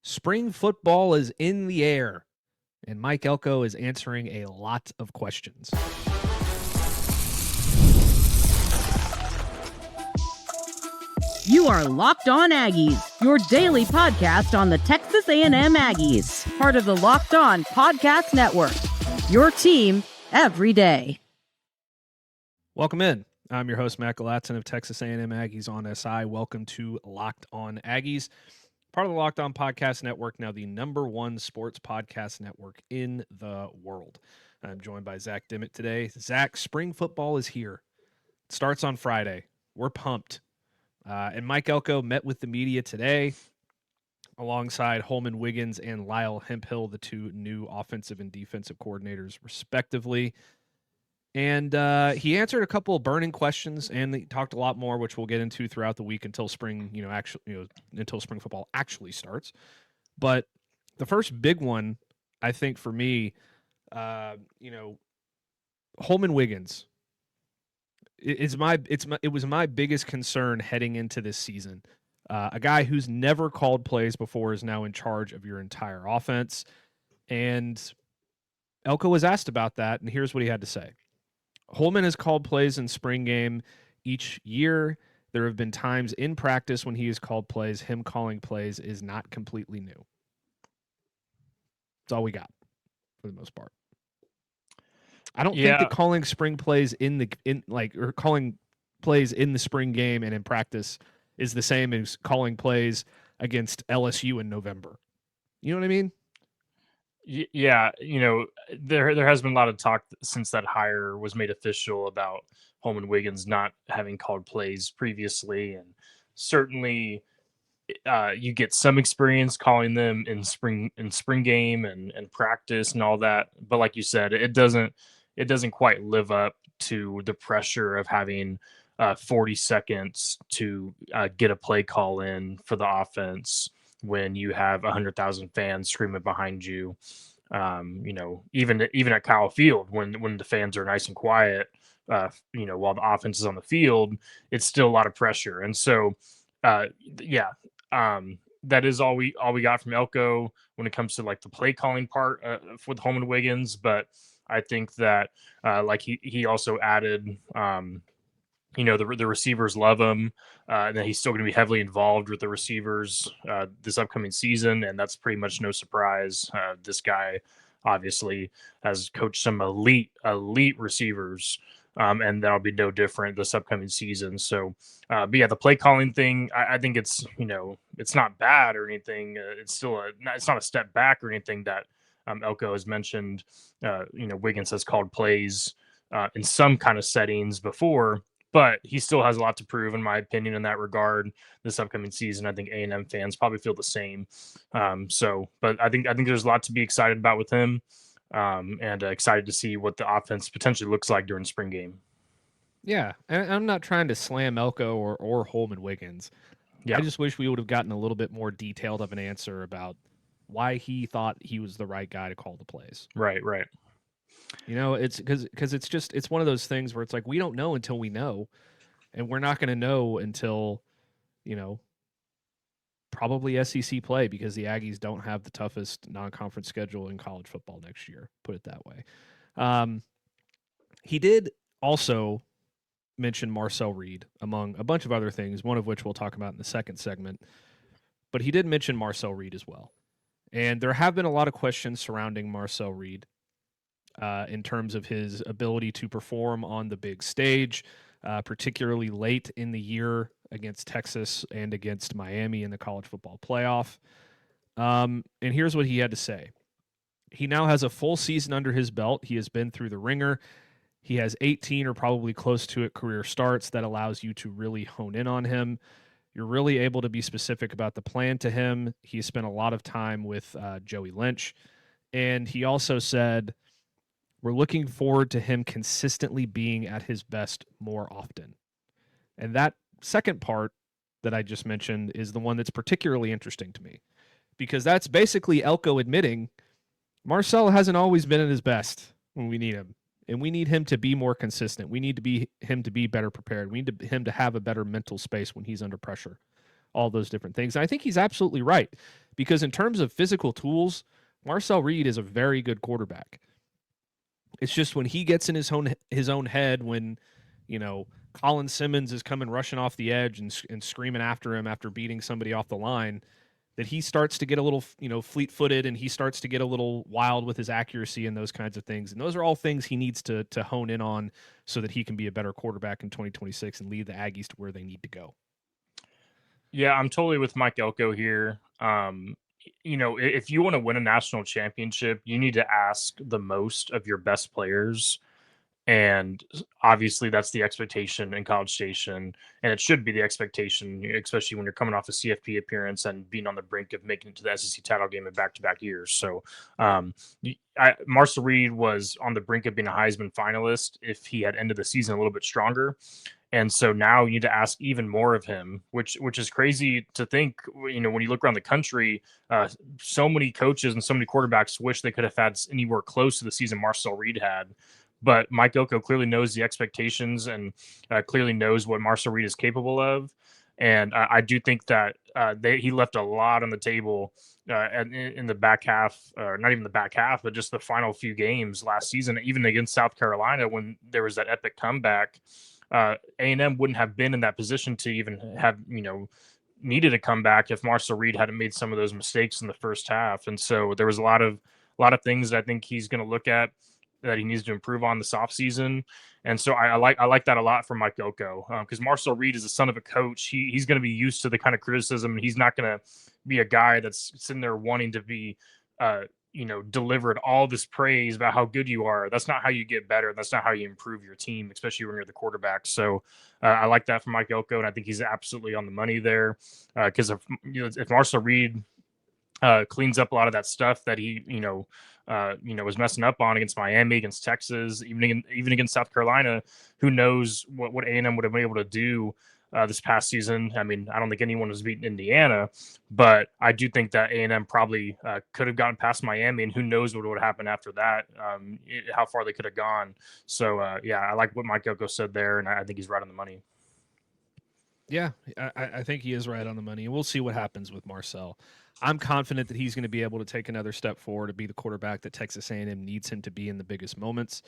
Spring football is in the air, and Mike Elko is answering a lot of questions. You are Locked On Aggies, your daily podcast on the Texas A&M Aggies, part of the Locked On Podcast Network, your team every day. Welcome in. I'm your host, Mike Galatzan of Texas A&M Aggies on SI. Welcome to Locked On Aggies, part of the Locked On Podcast Network, now the #1 sports podcast network in the world. I'm joined by Zach Dimmitt today. Zach, spring football is here. It starts on Friday. We're pumped. And Mike Elko met with the media today alongside Holmon Wiggins and Lyle Hemphill, the two new offensive and defensive coordinators, respectively. And he answered a couple of burning questions, and he talked a lot more, which we'll get into throughout the week until spring, until spring football actually starts. But the first big one, I think for me, Holmon Wiggins. It was my biggest concern heading into this season. A guy who's never called plays before is now in charge of your entire offense. And Elko was asked about that, and here's what he had to say. Holmon has called plays in spring game each year. There have been times in practice when he has called plays. Him calling plays is not completely new. That's all we got for the most part. I don't think that calling spring plays calling plays in the spring game and in practice is the same as calling plays against LSU in November. You know what I mean? Yeah, there has been a lot of talk since that hire was made official about Holmon Wiggins not having called plays previously, and certainly you get some experience calling them in spring game and practice and all that. But like you said, it doesn't quite live up to the pressure of having 40 seconds to get a play call in for the offense when you have 100,000 fans screaming behind you. Even at Kyle Field, when the fans are nice and quiet, while the offense is on the field, it's still a lot of pressure. And so, that is all we got from Elko when it comes to like the play calling part with Holmon Wiggins. But I think that he also added, the receivers love him, and that he's still going to be heavily involved with the receivers this upcoming season, and that's pretty much no surprise. This guy obviously has coached some elite receivers, and that'll be no different this upcoming season. So, the play calling thing, I think it's it's not bad or anything. It's not a step back or anything that Elko has mentioned. Wiggins has called plays in some kind of settings before, but he still has a lot to prove, in my opinion, in that regard. This upcoming season, I think A&M fans probably feel the same. But I think there's a lot to be excited about with him, and excited to see what the offense potentially looks like during spring game. Yeah, and I'm not trying to slam Elko or Holmon Wiggins. Yeah. I just wish we would have gotten a little bit more detailed of an answer about why he thought he was the right guy to call the plays. Right. It's because it's one of those things where it's like we don't know until we know, and we're not going to know until, probably SEC play, because the Aggies don't have the toughest non-conference schedule in college football next year. Put it that way. He did also mention Marcel Reed among a bunch of other things, one of which we'll talk about in the second segment. But he did mention Marcel Reed as well, and there have been a lot of questions surrounding Marcel Reed. In terms of his ability to perform on the big stage, particularly late in the year against Texas and against Miami in the college football playoff. And here's what he had to say. He now has a full season under his belt. He has been through the ringer. He has 18 or probably close to it career starts that allows you to really hone in on him. You're really able to be specific about the plan to him. He spent a lot of time with Joey Lynch. And he also said, we're looking forward to him consistently being at his best more often. And that second part that I just mentioned is the one that's particularly interesting to me, because that's basically Elko admitting Marcel hasn't always been at his best when we need him. And we need him to be more consistent. We need him to be better prepared. We need him to have a better mental space when he's under pressure. All those different things. And I think he's absolutely right. because in terms of physical tools, Marcel Reed is a very good quarterback. It's just when he gets in his own head, when, you know, Colin Simmons is coming rushing off the edge and screaming after him after beating somebody off the line, that he starts to get a little, you know, fleet-footed, and he starts to get a little wild with his accuracy and those kinds of things. And those are all things he needs to hone in on so that he can be a better quarterback in 2026 and lead the Aggies to where they need to go. Yeah, I'm totally with Mike Elko here. You know, if you want to win a national championship, you need to ask the most of your best players. And obviously, that's the expectation in College Station, and it should be the expectation, especially when you're coming off a CFP appearance and being on the brink of making it to the SEC title game in back-to-back years. So, Marcel Reed was on the brink of being a Heisman finalist if he had ended the season a little bit stronger. And so now you need to ask even more of him, which is crazy to think. You know, when you look around the country, so many coaches and so many quarterbacks wish they could have had anywhere close to the season Marcel Reed had. But Mike Elko clearly knows the expectations and clearly knows what Marcel Reed is capable of. And I do think that he left a lot on the table in the back half, or not even the back half, but just the final few games last season, even against South Carolina when there was that epic comeback. A&M wouldn't have been in that position to even have, you know, needed a comeback if Marcel Reed hadn't made some of those mistakes in the first half. And so there was a lot of things that I think he's going to look at that he needs to improve on this offseason. And so I like that a lot from Mike Elko, because Marcel Reed is a son of a coach. He's going to be used to the kind of criticism, and he's not going to be a guy that's sitting there wanting to be, you know, delivered all this praise about how good you are. That's not how you get better. That's not how you improve your team, especially when you're the quarterback. So I like that from Mike Elko, and I think he's absolutely on the money there. Because if Marcel Reed cleans up a lot of that stuff that he, was messing up on against Miami, against Texas, even against South Carolina, who knows what A&M would have been able to do this past season. I mean, I don't think anyone was beating Indiana, but I do think that A&M probably could have gotten past Miami, and who knows what would happen after that, how far they could have gone. So, I like what Mike Elko said there, and I think he's right on the money. Yeah, I think he is right on the money, and we'll see what happens with Marcel. I'm confident that he's going to be able to take another step forward to be the quarterback that Texas A&M needs him to be in the biggest moments.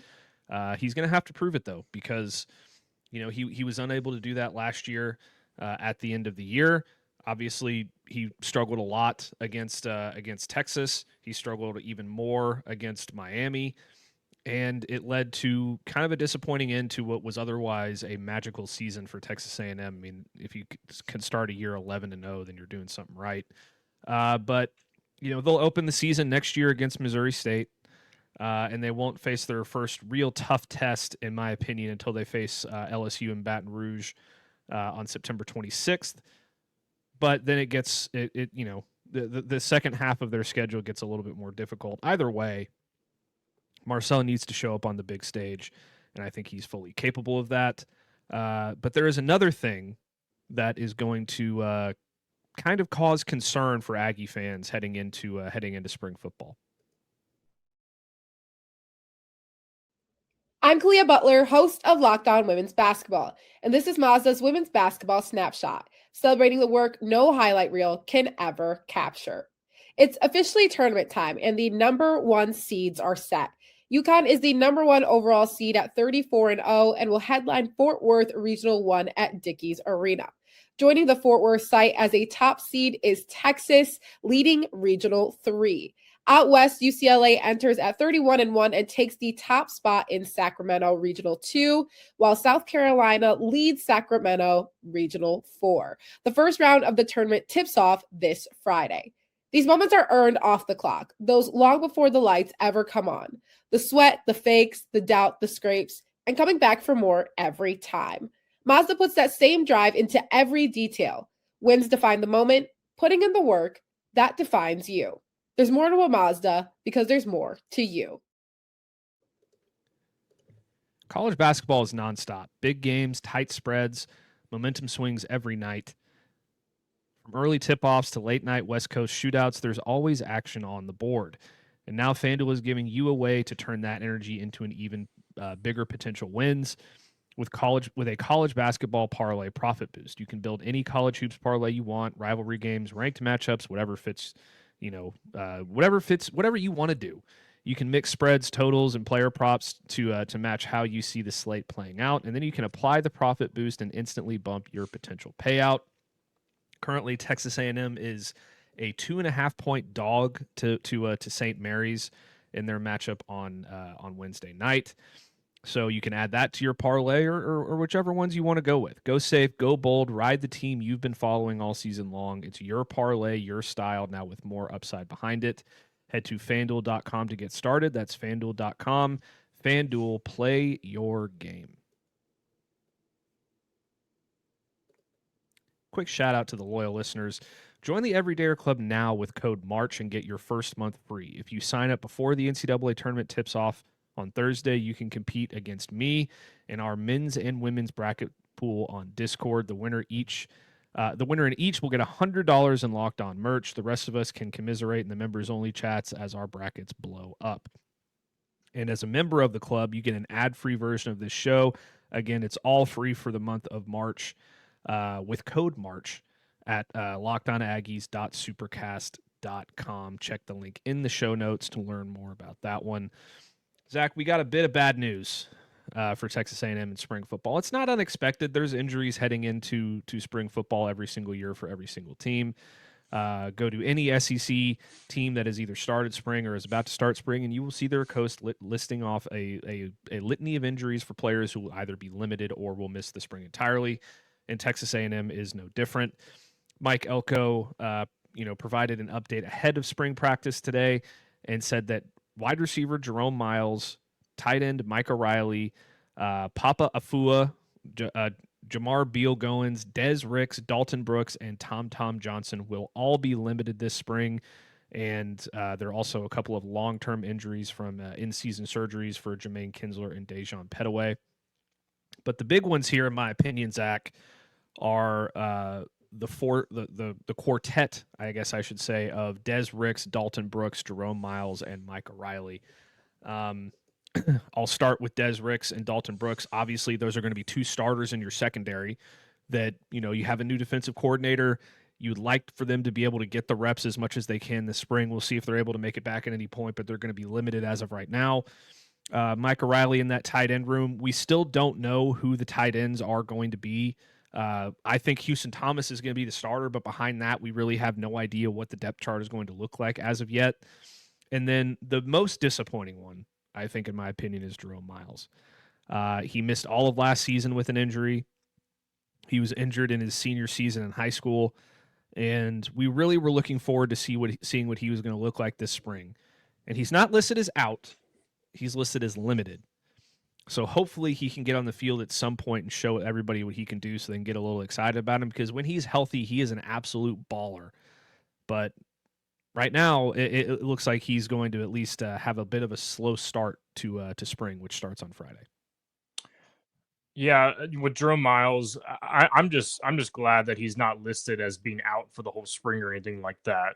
He's going to have to prove it, though, because he was unable to do that last year at the end of the year. Obviously, he struggled a lot against Texas. He struggled even more against Miami. And it led to kind of a disappointing end to what was otherwise a magical season for Texas A&M. I mean, if you can start a year 11-0, then you're doing something right. But they'll open the season next year against Missouri State, and they won't face their first real tough test, in my opinion, until they face LSU in Baton Rouge on September 26th. But then it gets the second half of their schedule gets a little bit more difficult. Either way, Marcel needs to show up on the big stage, and I think he's fully capable of that. But there is another thing that is going to kind of cause concern for Aggie fans heading into spring football. I'm Kalia Butler, host of Locked On Women's Basketball, and this is Mazda's Women's Basketball Snapshot, celebrating the work no highlight reel can ever capture. It's officially tournament time, and the number one seeds are set. UConn is the number one overall seed at 34-0 and will headline Fort Worth Regional 1 at Dickies Arena. Joining the Fort Worth site as a top seed is Texas, leading Regional 3. Out west, UCLA enters at 31-1 and takes the top spot in Sacramento Regional 2, while South Carolina leads Sacramento Regional 4. The first round of the tournament tips off this Friday. These moments are earned off the clock, those long before the lights ever come on. The sweat, the fakes, the doubt, the scrapes, and coming back for more every time. Mazda puts that same drive into every detail. Wins define the moment, putting in the work, that defines you. There's more to a Mazda because there's more to you. College basketball is nonstop. Big games, tight spreads, momentum swings every night. From early tip-offs to late-night West Coast shootouts, there's always action on the board. And now FanDuel is giving you a way to turn that energy into an even bigger potential wins. with a college basketball parlay profit boost. You can build any college hoops parlay you want, rivalry games, ranked matchups, whatever fits, whatever you want to do. You can mix spreads, totals, and player props to match how you see the slate playing out, and then you can apply the profit boost and instantly bump your potential payout. Currently, Texas A&M is a 2.5-point dog to St. Mary's in their matchup on Wednesday night. So you can add that to your parlay or whichever ones you want to go with. Go safe, go bold, ride the team you've been following all season long. It's your parlay, your style, now with more upside behind it. Head to FanDuel.com to get started. That's FanDuel.com. FanDuel, play your game. Quick shout out to the loyal listeners. Join the Everydayer Club now with code MARCH and get your first month free. If you sign up before the NCAA tournament tips off on Thursday, you can compete against me in our men's and women's bracket pool on Discord. The winner in each will get $100 in Locked On merch. The rest of us can commiserate in the members-only chats as our brackets blow up. And as a member of the club, you get an ad-free version of this show. Again, it's all free for the month of March with code MARCH at lockedonaggies.supercast.com. Check the link in the show notes to learn more about that one. Zach, we got a bit of bad news for Texas A&M in spring football. It's not unexpected. There's injuries heading into spring football every single year for every single team. Go to any SEC team that has either started spring or is about to start spring, and you will see their coach listing off a litany of injuries for players who will either be limited or will miss the spring entirely. And Texas A&M is no different. Mike Elko, provided an update ahead of spring practice today and said that wide receiver Jerome Myles, tight end Micah Riley, Papa Afua, Jamar Beal-Goins, Dezz Ricks, Dalton Brooks, and Tom Johnson will all be limited this spring. And there are also a couple of long-term injuries from in-season surgeries for Jermaine Kinsler and Dejon Petaway. But the big ones here, in my opinion, Zach, are the quartet, I guess I should say, of Dezz Ricks, Dalton Brooks, Jerome Myles, and Micah Riley. I'll start with Dezz Ricks and Dalton Brooks. Obviously, those are going to be two starters in your secondary that, you have a new defensive coordinator. You'd like for them to be able to get the reps as much as they can this spring. We'll see if they're able to make it back at any point, but they're going to be limited as of right now. Micah Riley in that tight end room. We still don't know who the tight ends are going to be. I think Houston Thomas is going to be the starter, but behind that, we really have no idea what the depth chart is going to look like as of yet. And then the most disappointing one, I think, in my opinion, is Jerome Myles. He missed all of last season with an injury. He was injured in his senior season in high school, and we really were looking forward to seeing what he was going to look like this spring. And he's not listed as out. He's listed as limited. So hopefully he can get on the field at some point and show everybody what he can do so they can get a little excited about him, because when he's healthy, he is an absolute baller. But right now, it looks like he's going to at least have a bit of a slow start to spring, which starts on Friday. Yeah, with Jerome Myles, I'm just glad that he's not listed as being out for the whole spring or anything like that,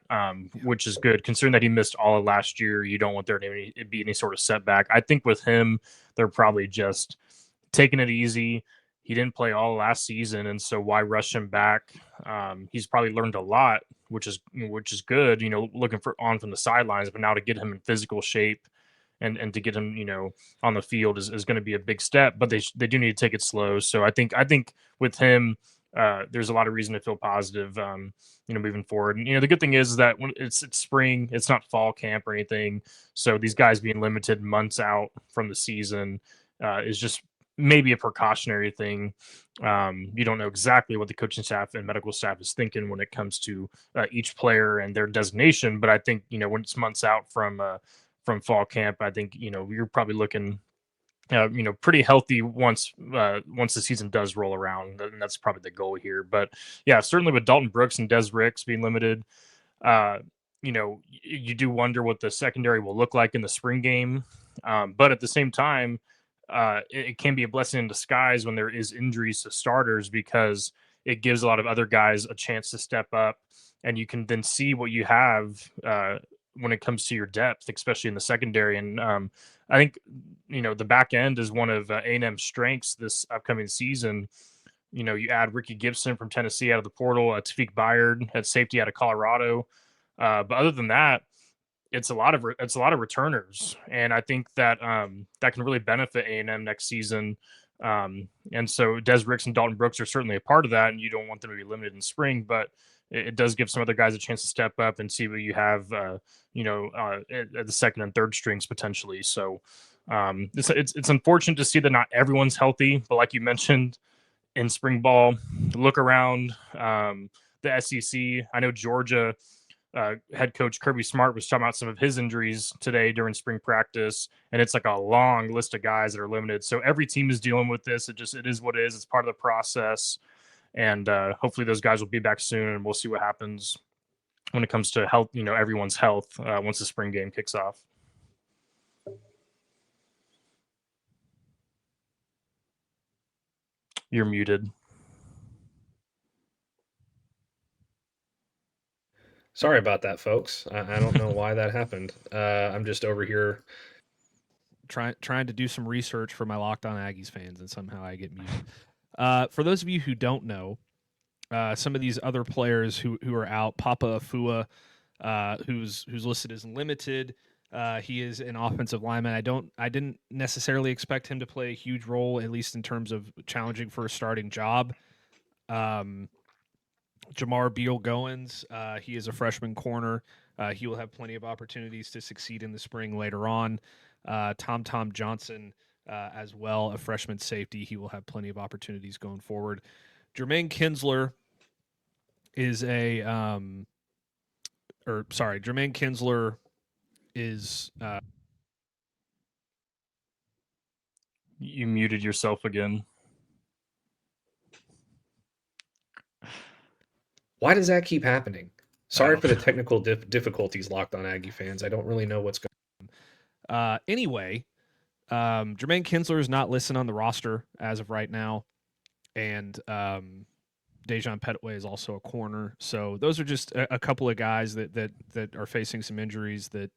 which is good considering that he missed all of last year. You don't want there to be any sort of setback. I think with him, they're probably just taking it easy. He didn't play all last season, and so why rush him back? He's probably learned a lot, which is good. Looking on from the sidelines, but now to get him in physical shape. And to get him, on the field is going to be a big step, but they do need to take it slow. So I think with him, there's a lot of reason to feel positive, moving forward. And the good thing is that when it's spring, it's not fall camp or anything. So these guys being limited months out from the season is just maybe a precautionary thing. You don't know exactly what the coaching staff and medical staff is thinking when it comes to each player and their designation. But I think when it's months out from fall camp, I think you're probably looking pretty healthy once the season does roll around, and that's probably the goal here. But yeah, certainly with Dalton Brooks and Dezz Ricks being limited, you do wonder what the secondary will look like in the spring game. But at the same time, it can be a blessing in disguise when there is injuries to starters, because it gives a lot of other guys a chance to step up, and you can then see what you have when it comes to your depth, especially in the secondary. And I think, the back end is one of A&M's strengths this upcoming season. You add Ricky Gibson from Tennessee out of the portal, Tafik Bayard at safety out of Colorado. But other than that, it's a lot of returners, and I think that that can really benefit A&M next season. And so Dezz Ricks and Dalton Brooks are certainly a part of that, and you don't want them to be limited in spring, but it does give some other guys a chance to step up and see what you have, at the second and third strings potentially. So it's unfortunate to see that not everyone's healthy, but like you mentioned in spring ball, look around the SEC. I know Georgia head coach Kirby Smart was talking about some of his injuries today during spring practice, and it's like a long list of guys that are limited. So every team is dealing with this. It is what it is. It's part of the process, and hopefully those guys will be back soon, and we'll see what happens when it comes to health. Everyone's health once the spring game kicks off. You're muted. Sorry about that, folks. I don't know why that happened. I'm just over here trying to do some research for my Locked On Aggies fans, and somehow I get muted. For those of you who don't know, some of these other players who are out, Papa Afua, who's listed as limited. He is an offensive lineman. I didn't necessarily expect him to play a huge role, at least in terms of challenging for a starting job. Jamar Beal-Goins, he is a freshman corner. He will have plenty of opportunities to succeed in the spring later on. Tom Johnson, as well, a freshman safety. He will have plenty of opportunities going forward. Jermaine Kinsler is Jermaine Kinsler is... You muted yourself again. Why does that keep happening? Sorry for the technical difficulties, Locked On Aggie fans. I don't really know what's going on. Anyway, Jermaine Kinsler is not listed on the roster as of right now, and Dejon Petway is also a corner. So those are just a couple of guys that are facing some injuries that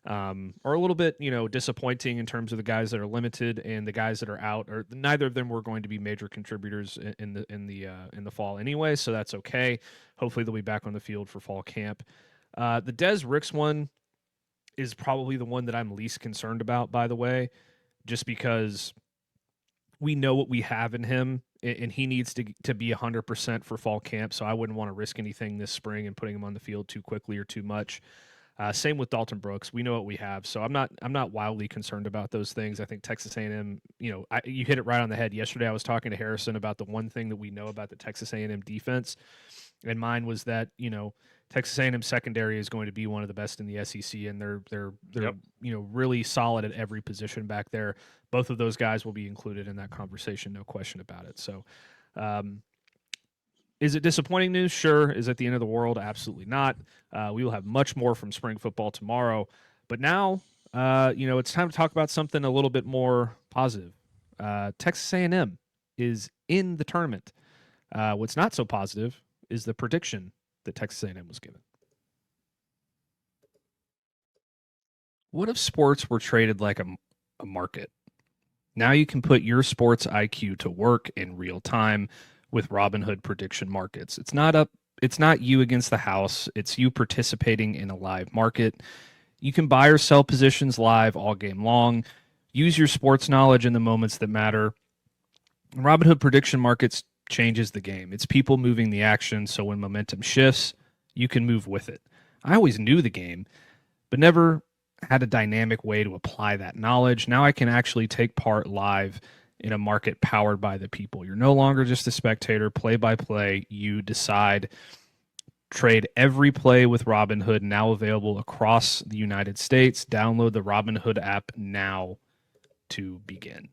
are a little bit, disappointing in terms of the guys that are limited, and the guys that are out, or neither of them were going to be major contributors in the fall anyway. So that's okay. Hopefully they'll be back on the field for fall camp. The Dezz Ricks one is probably the one that I'm least concerned about, by the way, just because we know what we have in him, and he needs to be 100% for fall camp. So I wouldn't want to risk anything this spring and putting him on the field too quickly or too much. Same with Dalton Brooks. We know what we have, so I'm not wildly concerned about those things. I think Texas A&M, you hit it right on the head. Yesterday, I was talking to Harrison about the one thing that we know about the Texas A&M defense, and mine was that Texas A&M secondary is going to be one of the best in the SEC, and they're Yep. Really solid at every position back there. Both of those guys will be included in that conversation, no question about it. So. Is it disappointing news? Sure. Is it the end of the world? Absolutely not. We will have much more from spring football tomorrow. But now, it's time to talk about something a little bit more positive. Texas A&M is in the tournament. What's not so positive is the prediction that Texas A&M was given. What if sports were traded like a market? Now you can put your sports IQ to work in real time with Robinhood prediction markets. It's not you against the house. It's you participating in a live market. You can buy or sell positions live all game long. Use your sports knowledge in the moments that matter. Robinhood prediction markets changes the game. It's people moving the action, so when momentum shifts, you can move with it. I always knew the game, but never had a dynamic way to apply that knowledge. Now I can actually take part live in a market powered by the people. You're no longer just a spectator, play by play. You decide. Trade every play with Robinhood, now available across the United States. Download the Robinhood app now to begin.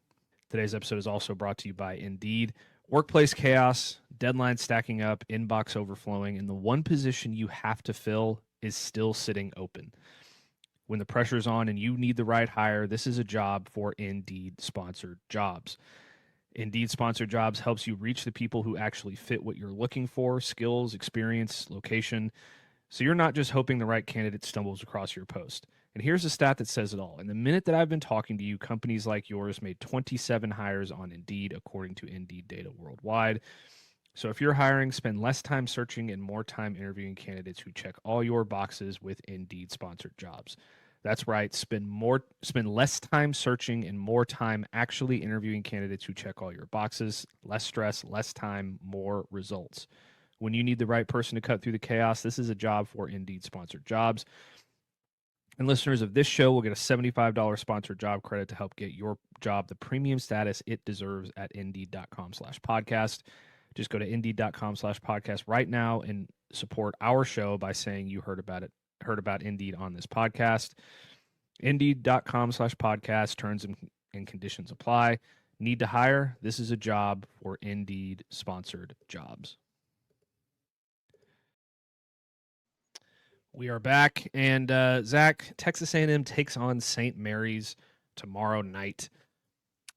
Today's episode is also brought to you by Indeed. Workplace chaos, deadlines stacking up, inbox overflowing, and the one position you have to fill is still sitting open. When the pressure's on and you need the right hire, this is a job for Indeed sponsored jobs. Indeed sponsored jobs helps you reach the people who actually fit what you're looking for: skills, experience, location. So you're not just hoping the right candidate stumbles across your post. And here's a stat that says it all. In the minute that I've been talking to you, companies like yours made 27 hires on Indeed, according to Indeed data worldwide. So if you're hiring, spend less time searching and more time interviewing candidates who check all your boxes with Indeed sponsored jobs. That's right. Spend less time searching and more time actually interviewing candidates who check all your boxes. Less stress, less time, more results. When you need the right person to cut through the chaos, this is a job for Indeed sponsored jobs. And listeners of this show will get a $75 sponsored job credit to help get your job the premium status it deserves at Indeed.com/podcast. Just go to Indeed.com/podcast right now and support our show by saying you heard about Indeed on this podcast. Indeed.com/podcast. Terms and conditions apply. Need to hire? This is a job for Indeed sponsored jobs. We are back, and Zach, Texas A&M takes on St. Mary's tomorrow night.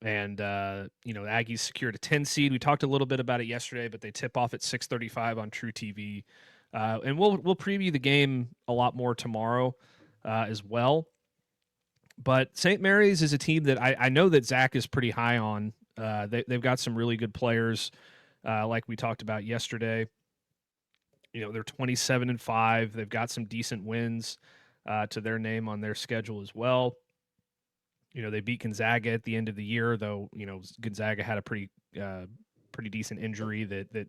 And, the Aggies secured a 10 seed. We talked a little bit about it yesterday, but they tip off at 6:35 on True TV. And we'll preview the game a lot more tomorrow as well. But St. Mary's is a team that I know that Zach is pretty high on. They've got some really good players, like we talked about yesterday. They're 27-5. They've got some decent wins to their name on their schedule as well. They beat Gonzaga at the end of the year, though. Gonzaga had a pretty decent injury that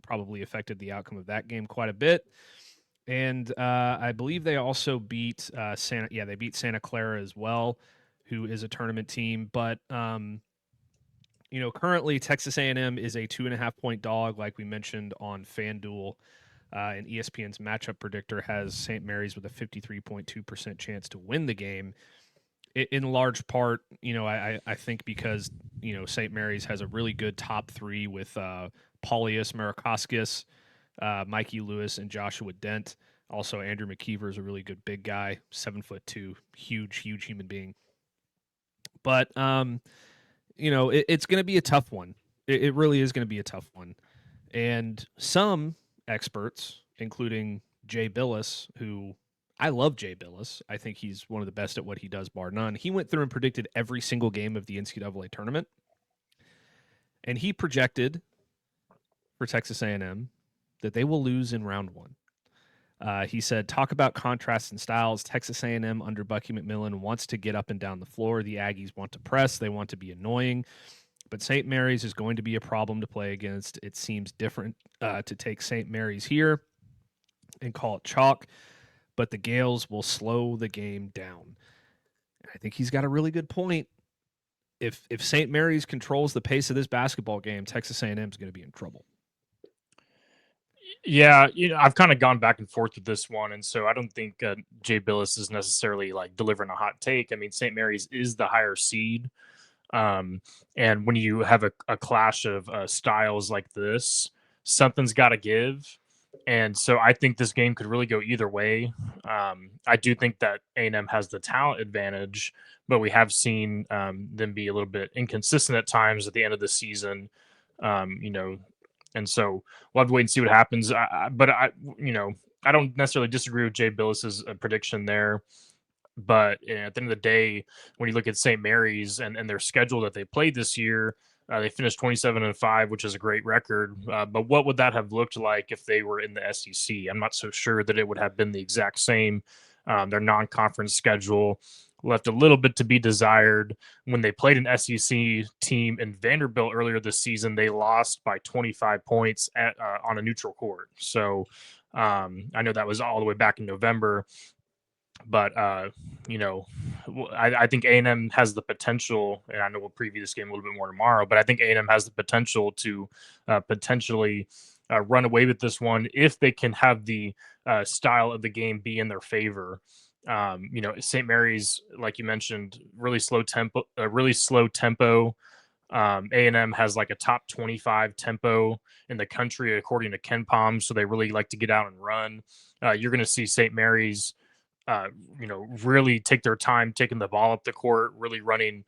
probably affected the outcome of that game quite a bit. And I believe they also beat they beat Santa Clara as well, who is a tournament team. But currently Texas A&M is a 2.5-point dog, like we mentioned on FanDuel. And ESPN's matchup predictor has St. Mary's with a 53.2% chance to win the game. In large part, I think because, St. Mary's has a really good top three with Paulius Marakaskis, Mikey Lewis, and Joshua Dent. Also, Andrew McKeever is a really good big guy, 7'2", huge human being. But, it's going to be a tough one. It really is going to be a tough one. And some experts, including Jay Bilas, who I love Jay Bilas. I think he's one of the best at what he does, bar none. He went through and predicted every single game of the NCAA tournament. And he projected for Texas A&M that they will lose in round one. He said, talk about contrasts and styles. Texas A&M under Bucky McMillan wants to get up and down the floor. The Aggies want to press. They want to be annoying. But St. Mary's is going to be a problem to play against. It seems different to take St. Mary's here and call it chalk. But the Gales will slow the game down. I think he's got a really good point. If St. Mary's controls the pace of this basketball game, Texas A&M is going to be in trouble. Yeah, I've kind of gone back and forth with this one, and so I don't think Jay Bilas is necessarily like delivering a hot take. I mean, St. Mary's is the higher seed, and when you have a clash of styles like this, something's got to give. And so I think this game could really go either way. I do think that A&M has the talent advantage, but we have seen them be a little bit inconsistent at times at the end of the season, and so we'll have to wait and see what happens. But I don't necessarily disagree with Jay Bilas's prediction there. But at the end of the day, when you look at St. Mary's and their schedule that they played this year, they finished 27-5, which is a great record. But what would that have looked like if they were in the SEC? I'm not so sure that it would have been the exact same. Their non-conference schedule left a little bit to be desired. When they played an SEC team in Vanderbilt earlier this season, they lost by 25 points on a neutral court. So I know that was all the way back in November. But, I think A&M has the potential, and I know we'll preview this game a little bit more tomorrow, but I think A&M has the potential to potentially run away with this one if they can have the style of the game be in their favor. St. Mary's, like you mentioned, really slow tempo. A&M has like a top 25 tempo in the country, according to Ken Palm. So they really like to get out and run. You're going to see St. Mary's, really take their time taking the ball up the court, really running,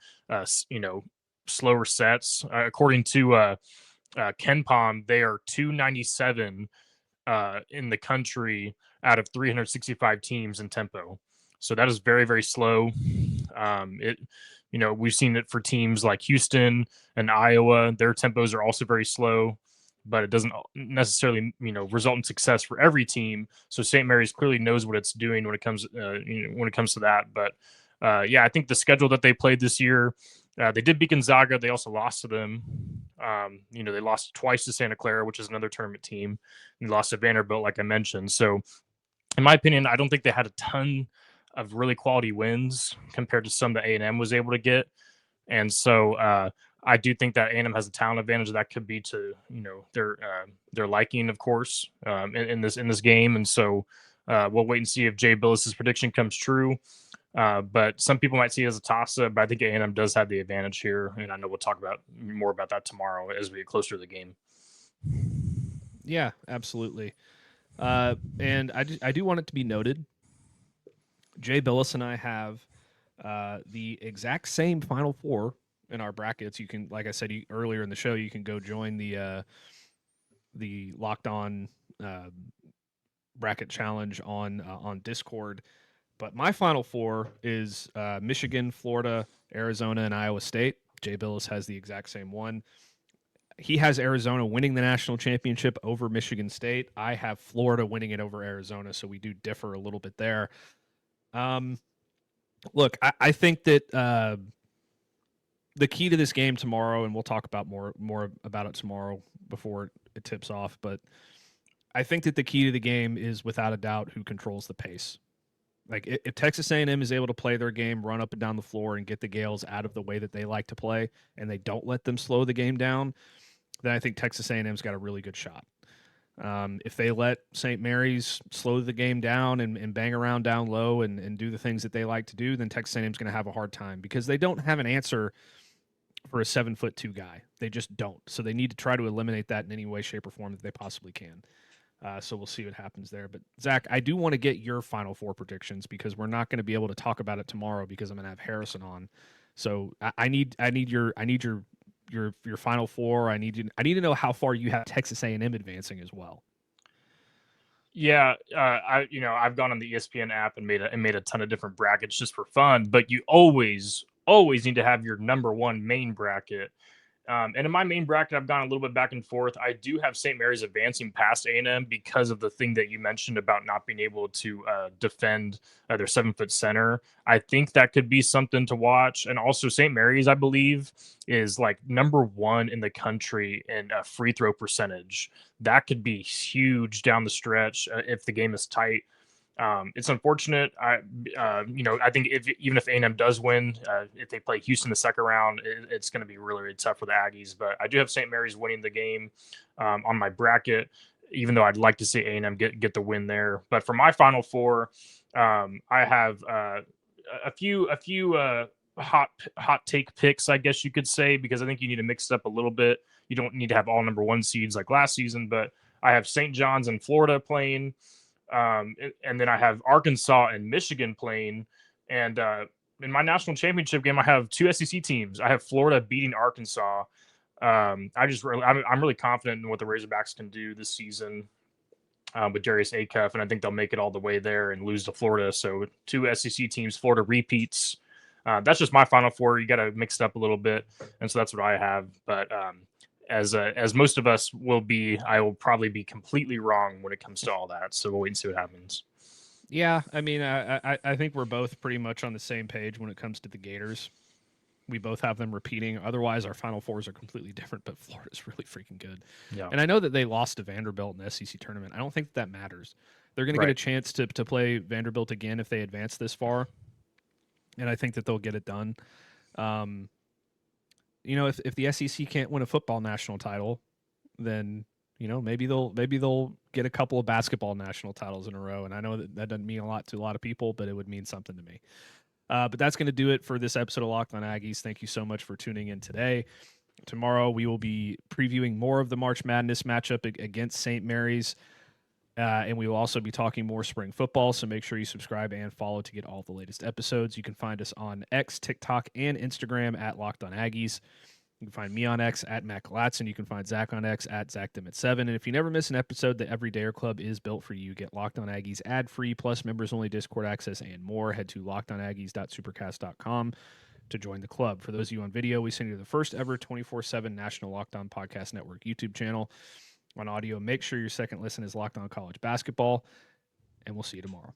slower sets. According to Ken Palm, they are 297 in the country out of 365 teams in tempo. So that is very, very slow. We've seen it for teams like Houston and Iowa. Their tempos are also very slow, but it doesn't necessarily, result in success for every team. So St. Mary's clearly knows what it's doing when it comes to that. But I think the schedule that they played this year, they did beat Gonzaga. They also lost to them. They lost twice to Santa Clara, which is another tournament team. And they lost to Vanderbilt, like I mentioned. So, in my opinion, I don't think they had a ton of really quality wins compared to some that A&M was able to get. And so I do think that A&M has a talent advantage that could be to their liking, of course, in this game. And so we'll wait and see if Jay Bilas' prediction comes true. But some people might see it as a toss-up, but I think A&M does have the advantage here, and I know we'll talk about more about that tomorrow as we get closer to the game. Yeah, absolutely. And I do want it to be noted, Jay Bilas and I have the exact same Final Four in our brackets. You can, like I said earlier in the show, you can go join the Locked On bracket challenge on Discord. But my Final Four is Michigan, Florida, Arizona, and Iowa State. Jay Bilas has the exact same one. He has Arizona winning the national championship over Michigan State. I have Florida winning it over Arizona, so we do differ a little bit there. Look, I think that the key to this game tomorrow, and we'll talk about more about it tomorrow before it tips off, but I think that the key to the game is without a doubt who controls the pace. Like if Texas A&M is able to play their game, run up and down the floor, and get the Gales out of the way that they like to play, and they don't let them slow the game down, then I think Texas A&M's got a really good shot. If they let St. Mary's slow the game down and bang around down low and do the things that they like to do, then Texas A&M's going to have a hard time because they don't have an answer for a 7'2" guy. They just don't. So they need to try to eliminate that in any way, shape, or form that they possibly can. So we'll see what happens there. But Zach, I do want to get your Final Four predictions because we're not going to be able to talk about it tomorrow because I'm going to have Harrison on. So I need your Final Four. I need to know how far you have Texas A&M advancing as well. Yeah, I've gone on the ESPN app and made a ton of different brackets just for fun. But you always need to have your number one main bracket. And in my main bracket, I've gone a little bit back and forth. I do have St. Mary's advancing past A&M because of the thing that you mentioned about not being able to defend their 7-foot center. I think that could be something to watch. And also St. Mary's, I believe, is like number one in the country in free throw percentage. That could be huge down the stretch if the game is tight. It's unfortunate. I think even if A&M does win, if they play Houston the second round, it's going to be really, really tough for the Aggies. But I do have St. Mary's winning the game on my bracket, even though I'd like to see A&M get the win there. But for my Final Four, I have a few hot take picks, I guess you could say, because I think you need to mix it up a little bit. You don't need to have all number one seeds like last season, but I have St. John's and Florida playing. And then I have Arkansas and Michigan playing. And in my national championship game, I have two SEC teams. I have Florida beating Arkansas. I'm really confident in what the Razorbacks can do this season with Darius Acuff, and I think they'll make it all the way there and lose to Florida. So two SEC teams, Florida repeats. That's just my Final Four. You got to mix it up a little bit, and so that's what I have. But as most of us will be, I will probably be completely wrong when it comes to all that. So we'll wait and see what happens. Yeah, I mean, I think we're both pretty much on the same page when it comes to the Gators. We both have them repeating. Otherwise, our Final Fours are completely different, but Florida's really freaking good. Yeah. And I know that they lost to Vanderbilt in the SEC tournament. I don't think that matters. They're going to get a chance to play Vanderbilt again if they advance this far, and I think that they'll get it done. If the SEC can't win a football national title, then maybe they'll get a couple of basketball national titles in a row. And I know that doesn't mean a lot to a lot of people, but it would mean something to me. But that's going to do it for this episode of Locked On Aggies. Thank you so much for tuning in today. Tomorrow we will be previewing more of the March Madness matchup against St. Mary's. And we will also be talking more spring football, so make sure you subscribe and follow to get all the latest episodes. You can find us on X, TikTok, and Instagram at Locked On Aggies. You can find me on X at Matt Galatzan. You can find Zach on X at Zach Dimmitt 7. And if you never miss an episode, the Everydayer Club is built for you. Get Locked On Aggies ad-free, plus members-only Discord access and more. Head to lockedonaggies.supercast.com to join the club. For those of you on video, we send you the first ever 24/7 National Locked On Podcast Network YouTube channel. On audio, make sure your second listen is Locked On College Basketball, and we'll see you tomorrow.